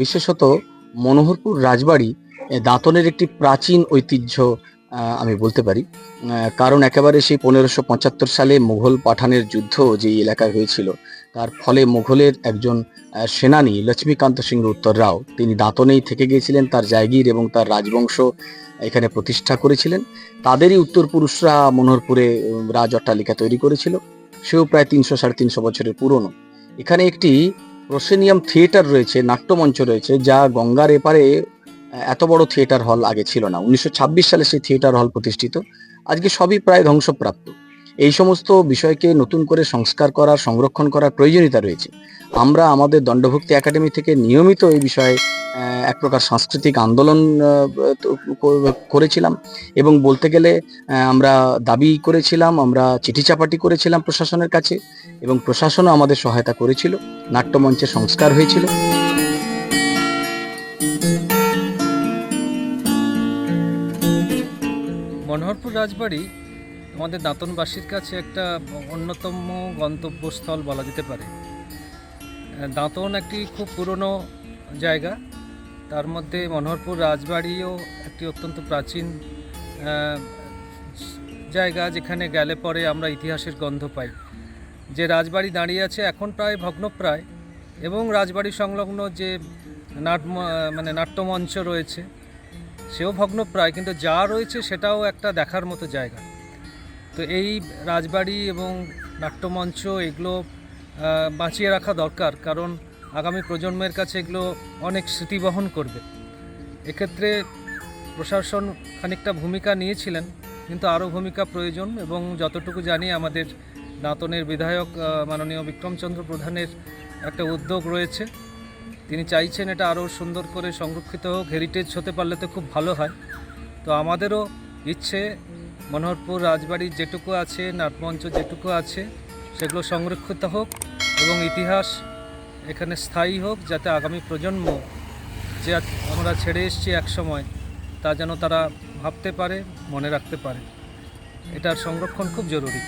বিশেষত মনোহরপুর রাজবাড়ি দাঁতনের একটি প্রাচীন ঐতিহ্য আমি বলতে পারি। কারণ একেবারে সেই ১৫৭৫ সালে মুঘল পাঠানের যুদ্ধ যে এলাকায় হয়েছিল, তার ফলে মুঘলের একজন সেনানী লক্ষ্মীকান্ত সিংহ উত্তর রাও তিনি দাঁতনেই থেকে গিয়েছিলেন, তার জায়গির এবং তার রাজবংশ এখানে প্রতিষ্ঠা করেছিলেন। তাদেরই উত্তরপুরুষরা মনোহরপুরে রাজ অট্টালিকা তৈরি করেছিল। সেও প্রায় ৩০০-৩৫০ বছরের পুরনো। এখানে একটি প্রসেনিয়াম থিয়েটার রয়েছে, নাট্যমঞ্চ রয়েছে, যা গঙ্গার এপারে এত বড় থিয়েটার হল আগে ছিল না। ১৯২৬ সালে সেই থিয়েটার হল প্রতিষ্ঠিত। আজকে সবই প্রায় ধ্বংসপ্রাপ্ত। এই সমস্ত বিষয়কে নতুন করে সংস্কার করার, সংরক্ষণ করার প্রয়োজনীয়তা রয়েছে। আমরা আমাদের দণ্ডভক্তি একাডেমি থেকে নিয়মিত এই বিষয়ে এক প্রকার সাংস্কৃতিক আন্দোলন তো করেছিলাম, এবং বলতে গেলে আমরা দাবি করেছিলাম, আমরা চিঠি চাপাটি করেছিলাম প্রশাসনের কাছে, এবং প্রশাসনও আমাদের সহায়তা করেছিল। নাট্যমঞ্চের সংস্কার হয়েছিল। মনোহরপুর রাজবাড়ি আমাদের দাঁতনবাসীর কাছে একটা অন্যতম গন্তব্যস্থল বলা যেতে পারে। দাঁতন একটি খুব পুরনো জায়গা, তার মধ্যে মনোহরপুর রাজবাড়িও একটি অত্যন্ত প্রাচীন জায়গা, যেখানে গেলে পরে আমরা ইতিহাসের গন্ধ পাই। যে রাজবাড়ি দাঁড়িয়ে আছে এখন প্রায় ভগ্নপ্রায়, এবং রাজবাড়ি সংলগ্ন যে নাট্যমঞ্চ রয়েছে সেও ভগ্নপ্রায়, কিন্তু যা রয়েছে সেটাও একটা দেখার মতো জায়গা। তো এই রাজবাড়ি এবং নাট্যমঞ্চ এগুলো বাঁচিয়ে রাখা দরকার, কারণ আগামী প্রজন্মের কাছে এগুলো অনেক স্মৃতি বহন করবে। এক্ষেত্রে প্রশাসন খানিকটা ভূমিকা নিয়েছিলেন, কিন্তু আরও ভূমিকা প্রয়োজন। এবং যতটুকু জানি আমাদের দাঁতনের বিধায়ক মাননীয় বিক্রমচন্দ্র প্রধানের একটা উদ্যোগ রয়েছে, তিনি চাইছেন এটা আরও সুন্দর করে সংরক্ষিত হোক, হেরিটেজ হতে পারলে তো খুব ভালো হয়। তো আমাদেরও ইচ্ছে মনোহরপুর রাজবাড়ির যেটুকু আছে, নাটমঞ্চ যেটুকু আছে, সেগুলো সংরক্ষিত হোক এবং ইতিহাস এখানে স্থায়ী হোক, যাতে আগামী প্রজন্ম যে আমরা ছেড়ে এসেছি একসময়, তা যেন তারা ভাবতে পারে, মনে রাখতে পারে। এটার সংরক্ষণ খুব জরুরি।